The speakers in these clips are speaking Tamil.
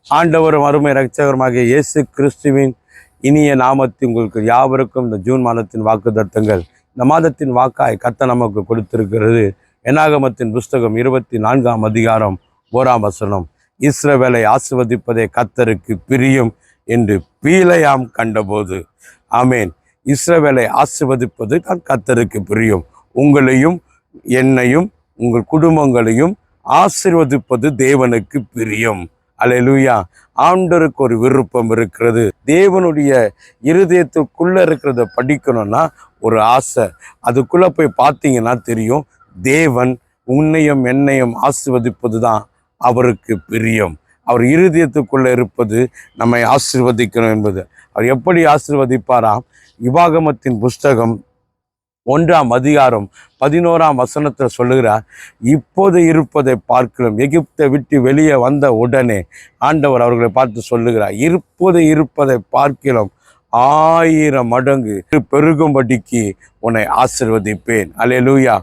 ஆண்டவரும் அருமை இரட்சகருமாகிய இயேசு கிறிஸ்துவின் இனிய நாமத்தில் உங்களுக்கு யாவருக்கும் இந்த ஜூன் மாதத்தின் வாக்குத்தத்தங்கள் இந்த மாதத்தின் வாக்காய் கர்த்தர் நமக்கு கொடுத்திருக்கிறது. என்னாகமத்தின் புஸ்தகம் 24ஆம் அதிகாரம் 1ஆம் வசனம். இஸ்ரவேலை ஆசீர்வதிப்பதே கர்த்தருக்கு பிரியம் என்று பீலேயாம் கண்டபோது. ஆமேன். இஸ்ரவேலை ஆசீர்வதிப்பது தான் கர்த்தருக்கு பிரியம். உங்களையும் என்னையும் உங்கள் குடும்பங்களையும் ஆசீர்வதிப்பது தேவனுக்கு பிரியம். அல்லேலூயா. ஆண்டவருக்கு ஒரு விருப்பம் இருக்கிறது. தேவனுடைய இருதயத்துக்குள்ள இருக்கிறத படிக்கணும்னா ஒரு ஆசை. அதுக்குள்ள போய் பார்த்தீங்கன்னா தெரியும். தேவன் உன்னையும் என்னையும் ஆசீர்வதிப்பது தான் அவருக்கு பிரியம். அவர் இருதயத்துக்குள்ள இருப்பது நம்மை ஆசீர்வதிக்கணும் என்பது. அவர் எப்படி ஆசீர்வதிப்பாராம்? உபாகமத்தின் புஸ்தகம் 1ஆம் அதிகாரம் 11ஆம் வசனத்தை சொல்லுகிறார். இப்போது இருப்பதை பார்க்கலாம். எகிப்தை விட்டு வெளியே வந்த உடனே ஆண்டவர் அவர்களை பார்த்து சொல்லுகிறார், இப்போது இருப்பதை பார்க்கலாம் 1000 மடங்கு பெருகும்படிக்கு உன்னை ஆசீர்வதிப்பேன். அல்லேலூயா.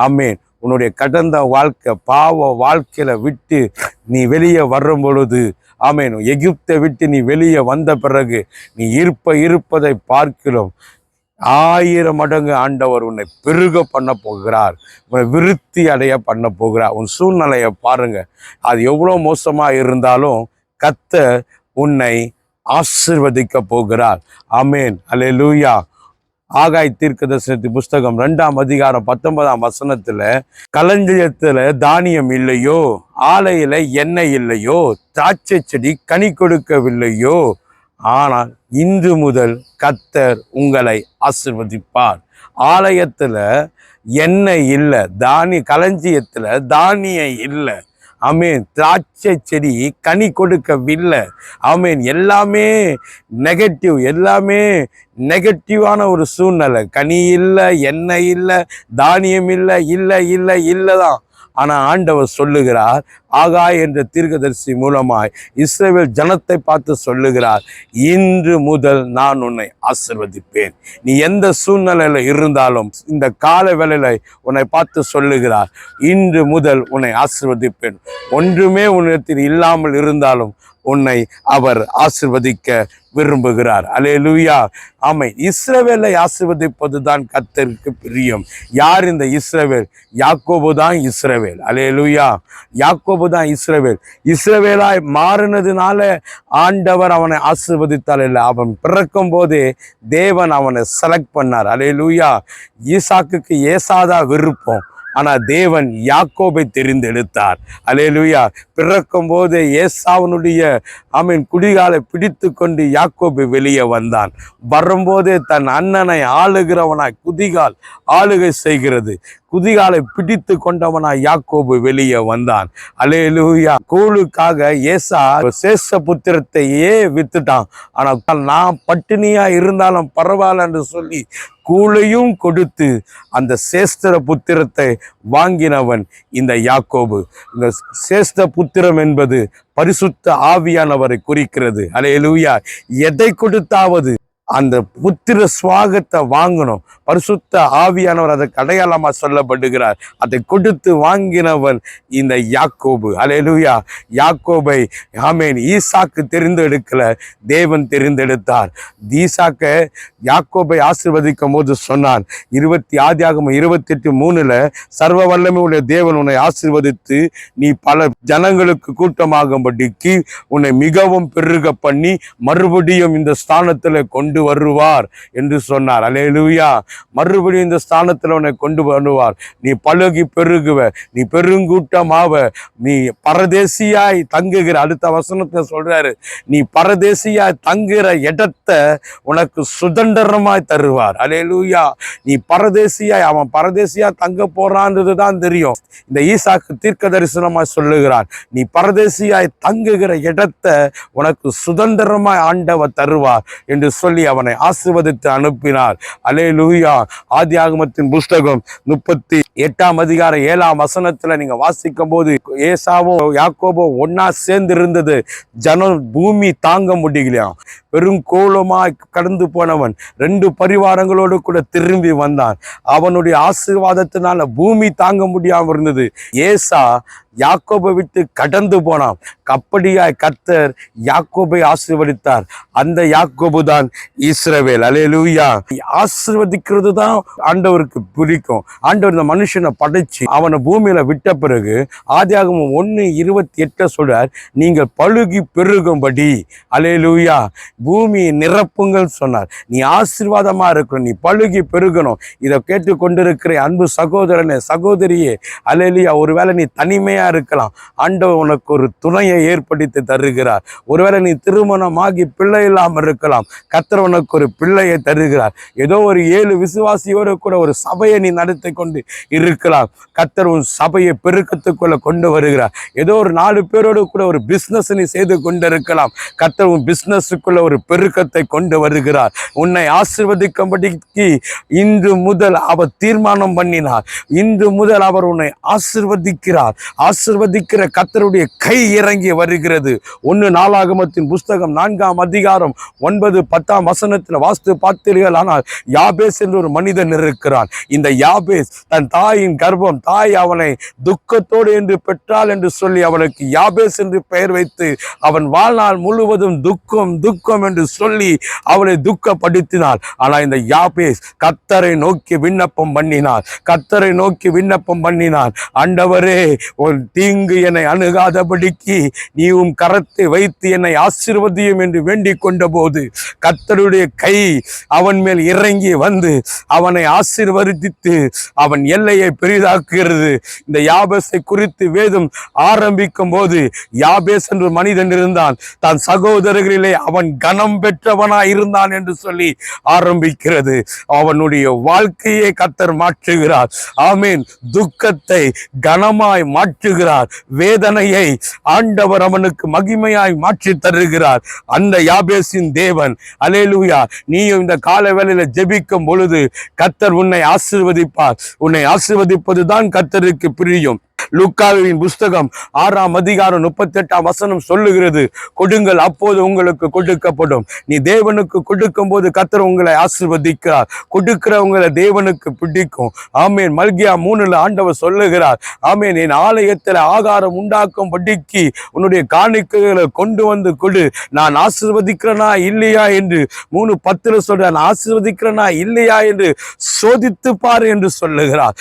ஆமேன். உன்னுடைய கடந்த வாழ்க்கை பாவ வாழ்க்கையில விட்டு நீ வெளியே வரும் பொழுது, ஆமேன், எகிப்தை விட்டு நீ வெளியே வந்த பிறகு நீ இருப்பதை பார்க்கலாம் 1000 மடங்கு ஆண்டவர் உன்னை பெருக பண்ண போகிறார். உன்னை விருத்தி அடைய பண்ண போகிறார். உன் சூழ்நிலையை பாருங்க. அது எவ்வளோ மோசமாக இருந்தாலும் கர்த்தர் உன்னை ஆசீர்வதிக்க போகிறார். ஆமேன். அல்லேலூயா. ஆகாய் தீர்க்கதரிசனத்தின் புஸ்தகம் 2ஆம் அதிகாரம் 19ஆம் வசனத்துல, களஞ்சியத்துல தானியம் இல்லையோ, ஆலையில எண்ணெய் இல்லையோ, திராட்சை செடி கனி கொடுக்கவில்லையோ, ஆனால் இன்று முதல் கர்த்தர் உங்களை ஆசீர்வதிப்பார். ஆலயத்துல எண்ணெய் இல்லை, களஞ்சியத்துல தானியம் இல்லை. ஆமேன். திராட்சை செடி கனி கொடுக்கவில்லை. ஆமேன். எல்லாமே நெகட்டிவ், எல்லாமே நெகட்டிவான ஒரு சூழ்நிலை. கனி இல்லை, எண்ணெய் இல்லை, தானியம் இல்லை தான். ஆனால் ஆண்டவர் சொல்லுகிறார், ஆகாய் என்ற தீர்க்கதரிசி மூலமாய் இஸ்ரவேல் ஜனத்தை பார்த்து சொல்லுகிறார், இன்று முதல் நான் உன்னை ஆசீர்வதிப்பேன். நீ எந்த சூழ்நிலையில இருந்தாலும் இந்த கால வேளையில உன்னை பார்த்து சொல்லுகிறார், இன்று முதல் உன்னை ஆசீர்வதிப்பேன். ஒன்றுமே உன்னிடத்தில் இல்லாமல் இருந்தாலும் உன்னை அவர் ஆசீர்வதிக்க விரும்புகிறார். அல்லேலூயா. ஆமென். இஸ்ரவேலை ஆசீர்வதிப்பது தான் கர்த்தருக்கு பிரியம். யார் இந்த இஸ்ரவேல்? யாக்கோபு தான் இஸ்ரவேல். அல்லேலூயா. யாக்கோபு தான் இஸ்ரவேல். இஸ்ரவேலாய் மாறினதுனால ஆண்டவர் அவனை ஆசீர்வதித்தால் இல்லை, அவன் பிறக்கும் போதே தேவன் அவனை செலக்ட் பண்ணார். அல்லேலூயா. ஈசாக்குக்கு ஏசாதா விருப்பம், ஆனால் தேவன் யாக்கோபை தெரிந்தெடுத்தார். அல்லேலூயா. பிறக்கும் போது ஏசாவனுடைய குடிகாலை பிடித்து கொண்டு யாக்கோபு வெளியே வந்தான். வரும்போதே தன் அண்ணனை ஆளுகிறவனாய் குதிகால் ஆளுகை செய்கிறது. குதிகாலை பிடித்து கொண்டவனாய் யாக்கோபு வெளியே வந்தான். அல்லேலூயா. கூழுக்காக ஏசா சேஷ புத்திரத்தையே வித்துட்டான். ஆனால் நான் பட்டினியா இருந்தாலும் பரவாயில்ல என்று சொல்லி கூழையும் கொடுத்து அந்த சேஸ்திர புத்திரத்தை வாங்கினவன் இந்த யாக்கோபு. இந்த சேஸ்திர புத்திரம் என்பது பரிசுத்த ஆவியானவரை குறிக்கிறது. அல்லேலூயா. எதை கொடுத்தாவது அந்த புத்திர சுவாகத்தை வாங்கணும். பரிசுத்த ஆவியானவர் அதற்கு அடையாளமாக சொல்லப்படுகிறார். அதை கொடுத்து வாங்கினவன் இந்த யாக்கோபு. அல்லேலூயா. யாக்கோபை ஆமேன் ஈசாக்கு தெரிந்தெடுக்கல, தேவன் தெரிந்தெடுத்தார். ஈசாக்கை யாக்கோபை ஆசீர்வதிக்கும் போது சொன்னான், ஆதியாகமம் 28:3 சர்வ வல்லமை உடைய தேவன் உன்னை ஆசீர்வதித்து நீ பல ஜனங்களுக்கு கூட்டமாகும்படிக்கு உன்னை மிகவும் பெருக பண்ணி மறுபடியும் இந்த ஸ்தானத்தில் கொண்டு வருவார் என்று சொன்னார். அல்லேலூயா. மறுபடியும் இந்த ஸ்தானத்தில் உன்னை கொண்டு வருவார். நீ பழுகி பெருகுவ, நீ பெருங்கூட்டமாவ, நீ பரதேசியாய் தங்குகிற, அடுத்த வசனத்தை சொல்றாரு, நீ பரதேசியாய் தங்குகிற இடத்தை உனக்கு சுதந்திரமாய் தருவார். அல்லேலூயா. நீ பரதேசியாய், அவன் பரதேசியா தங்க போறான்றது தான் தெரியும். இந்த ஈசாக்கு தீர்க்க தரிசனமாய் சொல்லுகிறான், நீ பரதேசியாய் தங்குகிற இடத்தை உனக்கு சுதந்திரமாய் ஆண்டவர் தருவார் என்று சொல்லி அவனை ஆசீர்வதித்து அனுப்பினார். அல்லேலூயா. ஆதியாகமத்தின் புஸ்தகம் 38ஆம் அதிகாரம் 7ஆம் வசனத்துல நீங்க வாசிக்கும் போது ஏசாவோ யாக்கோபோ ஒன்னா சேர்ந்து இருந்தது. ஜனம் பூமி தாங்க முடியலையாம். பெருங்கோளமாய் கடந்து போனவன் 2 பரிவாரங்களோடு கூட திரும்பி வந்தான். அவனுடைய ஆசீர்வாதத்தினால பூமி தாங்க முடியாம இருந்தது. ஏசா யாக்கோபை விட்டு கடந்து போனான். அப்படியாய் கர்த்தர் யாக்கோபை ஆசீர்வதித்தார். அந்த யாக்கோபு தான் இஸ்ரவேல். அல்லேலூயா. ஆசீர்வதிக்கிறது தான் ஆண்டவருக்கு பிடிக்கும். ஆண்டவர் இந்த மனுஷனை படைச்சு அவனை பூமியில விட்ட பிறகு ஆதியாகமம் 1:28 சொல்றார், நீங்கள் பழுகி பெருகும்படி, அல்லேலூயா, பூமியை நிரப்புங்கள் சொன்னார். நீ ஆசீர்வாதமா இருக்கணும், நீ பழுகி பெருகணும். இதை கேட்டு கொண்டிருக்கிற அன்பு சகோதரனே, சகோதரியே, அல்லேலூயா, ஒருவேளை நீ தனிமையா இருக்கலாம், ஆண்டவர் உனக்கு ஒரு துணையை ஏற்படுத்தி தருகிறார். ஒருவேளை நீ திருமணமாகி பிள்ளை இல்லாமல் இருக்கலாம், கர்த்தர் உனக்கு ஒரு பிள்ளையை தருகிறார். ஏதோ ஒரு 7 விசுவாசியோடு கூட ஒரு சபையை நீ நடத்தி கொண்டு இருக்கலாம், கர்த்தர் உன் சபையை பெருக்கத்துக்குள்ள கொண்டு வருகிறார். ஏதோ ஒரு 4 பேரோடு கூட ஒரு பிசினஸ் நீ செய்து கொண்டிருக்கலாம், கர்த்தர் உன் பிசினஸுக்குள்ள ஒரு பெருக்கத்தை கொண்டு வருகிறார். உன்னை ஆசீர்வதிக்கும்படிக்கு இன்று முதல் அவர் தீர்மானம் பண்ணினார். இன்று முதல் அவர் உன்னை ஆசீர்வதிக்கிறார். ஆசீர்வதிக்கிற கர்த்தருடைய கை இறங்கி வருகிறது. 1 நாளாகமத்தின் புஸ்தகம் 4ஆம் அதிகாரம் 9, 10ஆம் வசனத்தில் வாஸ்து பார்த்தீர்கள். ஆனால் யாபேஸ் என்று ஒரு மனிதன் இருக்கிறான். இந்த யாபேஸ் தன் தாயின் கர்ப்பம், தாய் அவனை துக்கத்தோடு என்று பெற்றாள் என்று சொல்லி அவனுக்கு யாபேஸ் என்று பெயர் வைத்து அவன் வாழ்நாள் முழுவதும் துக்கம் துக்கம் என்று சொல்லி அவனை துக்கப்படுத்தினாள். ஆனால் இந்த யாபேஸ் கர்த்தரை நோக்கி விண்ணப்பம் பண்ணினார். கர்த்தரை நோக்கி விண்ணப்பம் பண்ணினார். ஆண்டவரே, ஒரு தீங்கு என்னை அணுகாதபடிக்கு நீ உன் கரத்தை வைத்து என்னை ஆசீர்வதியும் என்று வேண்டிக் கொண்ட போது கர்த்தருடைய கை அவன் மேல் இறங்கி வந்து அவனை ஆசீர்வதித்து அவன் எல்லையை பெரிதாக்குகிறது. இந்த யாபேசை குறித்து வேதம் ஆரம்பிக்கும் போது யாபேஸ் என்று மனிதன் இருந்தான், தன் சகோதரர்களிலே அவன் கனம் பெற்றவனாய் இருந்தான் என்று சொல்லி ஆரம்பிக்கிறது. அவனுடைய வாழ்க்கையை கர்த்தர் மாற்றுகிறார். ஆமீன். துக்கத்தை கனமாய் மாற்றுகிறார். வேதனையை ஆண்டவர் அவனுக்கு மகிமையாய் மாற்றி தருகிறார். அந்த யாபேசின் தேவன், அல்லேலூயா, நீயும் இந்த கால வேளையில ஜெபிக்கும் பொழுது கர்த்தர் உன்னை ஆசீர்வதிப்பார். உன்னை ஆசீர்வதிப்பதுதான் கர்த்தருக்கு பிரியம். லூக்காவின் புஸ்தகம் 6ஆம் அதிகாரம் 38ஆம் வசனம் சொல்லுகிறது, கொடுங்கள் அப்போது உங்களுக்கு கொடுக்கப்படும். நீ தேவனுக்கு கொடுக்கும் போது கர்த்தர் உங்களை ஆசீர்வதிக்கிறார். கொடுக்கிறவங்களை தேவனுக்கு பிடிக்கும். ஆமேன். மல்கியா 3 ஆண்டவர் சொல்லுகிறார், ஆமேன், என் ஆலயத்தில் ஆகாரம் உண்டாக்கும் படிக்கு உன்னுடைய காணிக்கைகளை கொண்டு வந்து கொடு, நான் ஆசீர்வதிக்கிறனா இல்லையா என்று 3:10 சொல்றான். ஆசீர்வதிக்கிறனா இல்லையா என்று சோதித்து பாரு என்று சொல்லுகிறார்.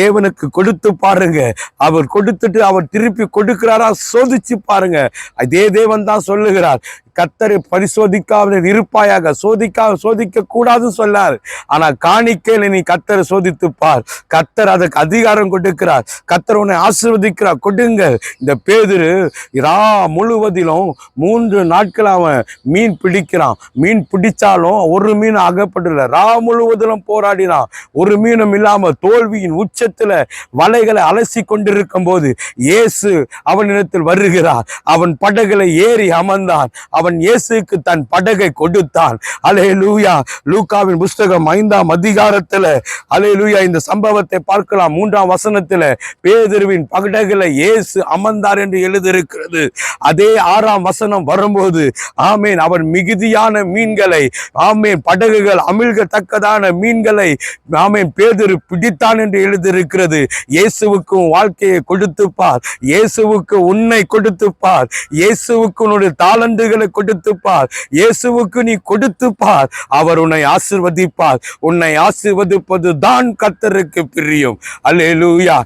தேவனுக்கு கொடுத்து பாருங்க. அவர் கொடுத்துட்டு அவர் திருப்பி கொடுக்கிறாரா சோதிச்சு பாருங்க. அதே தேவன் தான் சொல்லுகிறார், கர்த்தரை பரிசோதிக்காமல் இருப்பாயாக. சோதிக்க கூடாது சொல்லார். ஆனா காணிக்கையில நீ கர்த்தரை சோதித்து பார். கர்த்தர் அதற்கு அதிகாரம் கொடுக்கிறார். கர்த்தர் உன்னை ஆசீர்வதிக்கிறார். கொடுங்க. இந்த பேதுரு இரா முழுவதிலும் 3 நாட்கள் அவன் மீன் பிடிக்கிறான். மீன் பிடிச்சாலும் ஒரு மீன் அகப்படல. ரா முழுவதிலும் போராடினான். ஒரு மீனும் இல்லாம தோல்வியின் உச்சத்துல வலைகளை அலசி கொண்டிருக்கும் போது இயேசு அவனிடத்தில் வருகிறார். அவன் படகுல ஏறி அமர்ந்தான். அவன் இயேசுக்கு தன் படகை கொடுத்தான். அல்லேலூயா. லூக்காவின் புஸ்தகம் 5ஆம் அதிகாரத்துல அல்லேலூயா இந்த சம்பவத்தை பார்க்கலாம். 3ஆம் வசனத்துல பேதுருவின் படகுல இயேசு அமர்ந்தார் என்று எழுதியிருக்கிறது. அதே 6ஆம் வசனம் வரும்போது ஆமேன், அவன் மிகுதியான மீன்களை, ஆமேன், படகுகள் அமிழ்கத்தக்கதான மீன்களை ஆமேன் பேதுரு பிடித்தான் என்று எழுதியிருக்கிறது. இயேசுவுக்கு வாழ்க்கையை கொடுத்து பார். இயேசுவுக்கு உன்னை கொடுத்து பார். இயேசுவுக்கு உன்னுடைய தாளந்துகளை கொடுத்து பார். இயேசுவுக்கு நீ கொடுத்து பார். அவர் உன்னை ஆசீர்வதிப்பார். உன்னை ஆசீர்வதிப்பது தான் கர்த்தருக்கு பிரியம். அல்லேலூயா.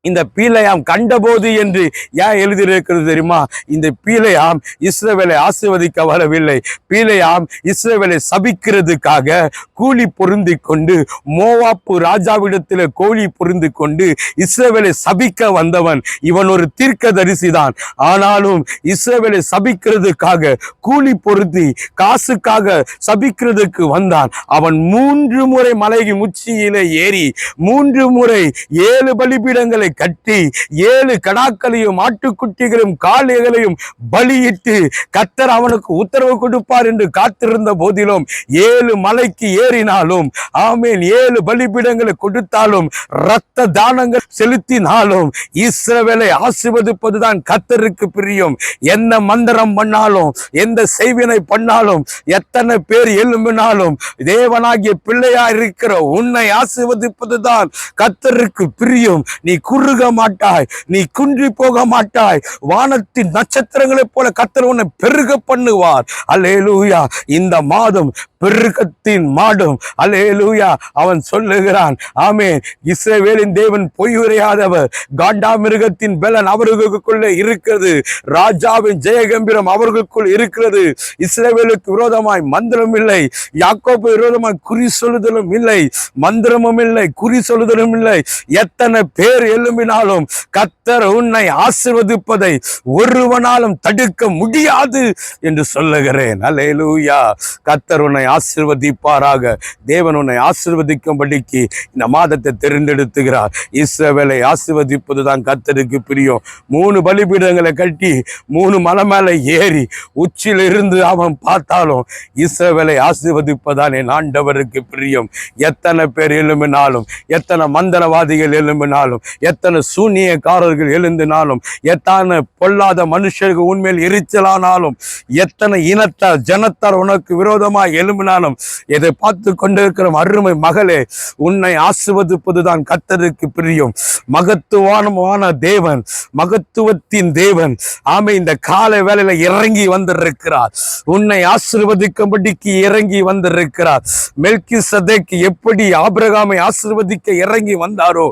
இந்த பீலையாம் கண்டபோது என்று ஏன் எழுதியிருக்கிறது தெரியுமா? இந்த பீலையாம் இஸ்ரவேலை ஆசீர்வதிக்க வரவில்லை. பீலையாம் இஸ்ரவேலை சபிக்கிறதுக்காக கூலி பொருந்தி கொண்டு மோவாப்பு ராஜாவிடத்தில் கூலி பொருந்தி கொண்டு இஸ்ரவேலை சபிக்க வந்தவன். இவன் ஒரு தீர்க்கதரிசி தான். ஆனாலும் இஸ்ரவேலை சபிக்கிறதுக்காக கூலி பொருந்தி காசுக்காக சபிக்கிறதுக்கு வந்தான். அவன் 3 முறை மலையின் உச்சியிலே ஏறி 3 முறை 7 பலிபீடங்களை கட்டி 7 கடாக்களையும் ஆட்டுக்குட்டிகளையும் காளைகளையும் பலியிட்டு கர்த்தர் அவனுக்கு உத்தரவு கொடுப்பார் என்று காத்திருந்த போதிலும் 7 மலைக்கு ஏறினாலும் ஆமேன் 7 பலிபீடங்களை கொடுத்தாலும் இரத்த தானங்கள் செலுத்தினாலும் இஸ்ரவேலை ஆசீர்வதிப்பதுதான் கர்த்தருக்கு பிரியம். என்ன மந்திரம் பண்ணாலும், எந்த செய்வினை பண்ணாலும், எத்தனை பேர் எழும்பினாலும் தேவனாகிய பிள்ளையா இருக்கிற உன்னை ஆசீர்வதிப்பதுதான் கர்த்தருக்கு பிரியம். நீ குறுக மாட்டாய், நீ குன்றி போக மாட்டாய். வானத்தின் நட்சத்திரங்களைப் போல கர்த்தர் உன்னை பெருக பண்ணுவார். அல்லேலூயா. இந்த மாதம் பெருக்கத்தின் மாடும். அல்லேலூயா. அவன் சொல்லுகிறான், ஆமென், இஸ்ரவேலின் தேவன் பொய் உரையாதவர். காண்டாமிருகத்தின் பலன் அவர்களுக்குள்ளே இருக்கிறது. ராஜாவின் ஜெயகம்பீரம் அவர்களுக்குள் இருக்கிறது. இஸ்ரவேலுக்கு விரோதமாய் மந்திரம் இல்லை, யாக்கோபு விரோதமாய் குறி சொல்லுதலும் இல்லை, மந்திரமும் இல்லை, குறி சொல்லுதலும் இல்லை. எத்தனை பேர் எழும்பினாலும் கர்த்தர் உன்னை ஆசீர்வதிப்பதை ஒருவனாலும் தடுக்க முடியாது என்று சொல்லுகிறேன். அல்லேலூயா. கர்த்தர் உன்னை ஆசீர்வதிப்பாராக. தேவன் உன்னை ஆசீர்வதிக்கும்படிக்கு இந்த மாதத்தை தெரிந்தெடுத்துகிறார். இஸ்ரவேலை ஆசீர்வதிப்பதுதான் கர்த்தருக்கு பிரியம். 3 பலிபீடங்களை கட்டி 3 மலை மேல ஏறி உச்சியிலிருந்து அவன் பார்த்தாலும் இஸ்ரவேலை ஆசீர்வதிப்பதான் என் ஆண்டவருக்கு பிரியம். எத்தனை பேர் எழும்பினாலும், எத்தனை மந்திரவாதிகள் எழும்பினாலும், எத்தனை சூனியக்காரர்கள் எழுந்தினாலும், எத்தனை பொல்லாத மனுஷர்கள் உண்மையில் எரிச்சலானாலும், எத்தனை இனத்தார் ஜனத்தார் உனக்கு விரோதமாக எழும்பினாலும், இதை பார்த்து கொண்டிருக்கிற அருமை மகளே, உன்னை ஆசீர்வதிப்பதுதான் கர்த்தருக்கு பிரியம். மகத்துவமான தேவன், மகத்துவத்தின் தேவன், ஆமே, இந்த காலை வேளையில இறங்கி வந்திருக்கிறார். உன்னை ஆசீர்வதிக்கும்படிக்கு இறங்கி வந்திருக்கிறார். மெல்கிசேதேக்கு எப்படி ஆபிரகாமை ஆசீர்வதிக்க இறங்கி வந்தாரோ,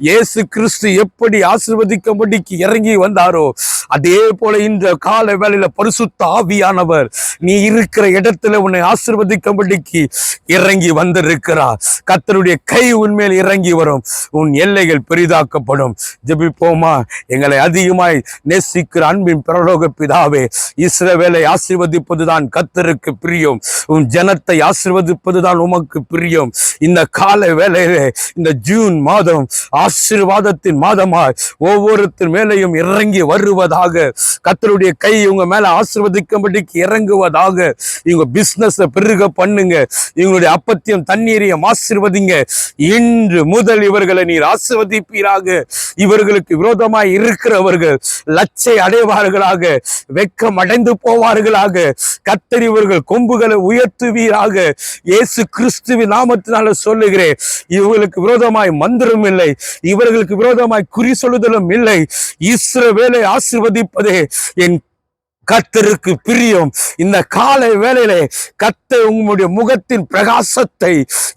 இயேசு கிறிஸ்து எப்படி ஆசீர்வதிக்கும்படிக்கு இறங்கி வந்தாரோ, அதே போல இந்த காலை வேளையில பரிசுத்த ஆவியானவர் நீ இருக்கிற இடத்துல உன்னை ஆசீர்வதிக்கும்படிக்கு இறங்கி வந்திருக்கிறார். கர்த்தருடைய கை உன்மேல் இறங்கி வரும். உன் எல்லைகள் பெரிதாக்கப்படும். ஜெபிப்போமா? எங்களை அதிகமாய் நேசிக்கிற அன்பின் பரலோக பிதாவே, இஸ்ரவேலை ஆசீர்வதிப்பதுதான் கர்த்தருக்கு பிரியம். உன் ஜனத்தை ஆசீர்வதிப்பதுதான் உமக்கு பிரியம். இந்த காலை வேளையிலே, இந்த ஜூன் மாதம் ஆசீர்வாதத்தின் மாதமாய் ஒவ்வொருத்தர் மேலையும் இறங்கி வருவதாக. கர்த்தருடைய கை உங்க மேல ஆசீர்வதிக்கும்படிக்கு இறங்குவதாக. இவங்க பிசினஸ் பெருக பண்ணுங்க. இவங்களுடைய அப்பத்தியம் தண்ணீரையும் ஆசீர்வதிங்க. இன்று முதல் இவர்களை நீர் ஆசீர்வதிப்பீராக. இவர்களுக்கு விரோதமாய் இருக்கிறவர்கள் லட்சை அடைவார்களாக, வெக்கம் அடைந்து போவார்களாக. கர்த்தர் இவர்கள் கொம்புகளை உயர்த்துவீராக. இயேசு கிறிஸ்துவின் நாமத்தினால சொல்லுகிறேன், இவர்களுக்கு விரோதமாய் மந்திரம் இல்லை, இவர்களுக்கு விரோதமாய் குறி சொல்லுதலும் இல்லை. இஸ்ரவேலை ஆசீர்வதிப்பதே என் கர்த்தருக்கு பிரியம். இந்த காலை வேளையிலே கர்த்தர் உங்களுடைய முகத்தின் பிரகாசத்தை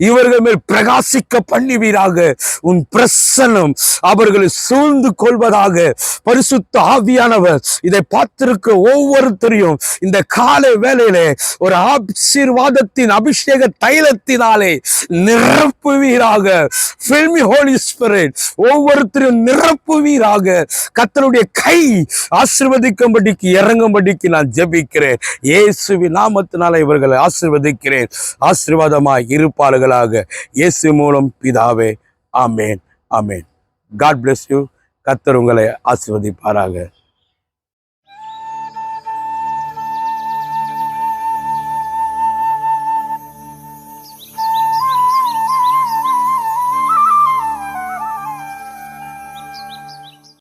இவர்கள் மேல் பிரகாசிக்க பண்ணுவீராக. உன் பிரசன்னம் அவர்களை சூழ்ந்து கொள்வதாக. பரிசுத்த ஆவியானவர் இதை பார்த்திருக்க ஒவ்வொருத்தரையும் இந்த காலை வேளையிலே ஒரு ஆசீர்வாதத்தின் அபிஷேக தைலத்தினாலே நிரப்புவீராக. Fill me Holy Spirit. ஒவ்வொருத்தரையும் நிரப்புவீராக. கர்த்தருடைய கை ஆசீர்வதிக்கும்படிக்கு இறங்கும்படிக்கு நான் ஜெபிக்கிறேன். இயேசுவின் நாமத்தினால இவர்களை ஆசீர்வதிக்கிறேன். ஆசீர்வாதமாய் இருப்பார்களாக. இயேசு மூலம் பிதாவே, ஆமேன், ஆமேன். God bless you. கர்த்தர் உங்களை ஆசீர்வதிப்பாராக.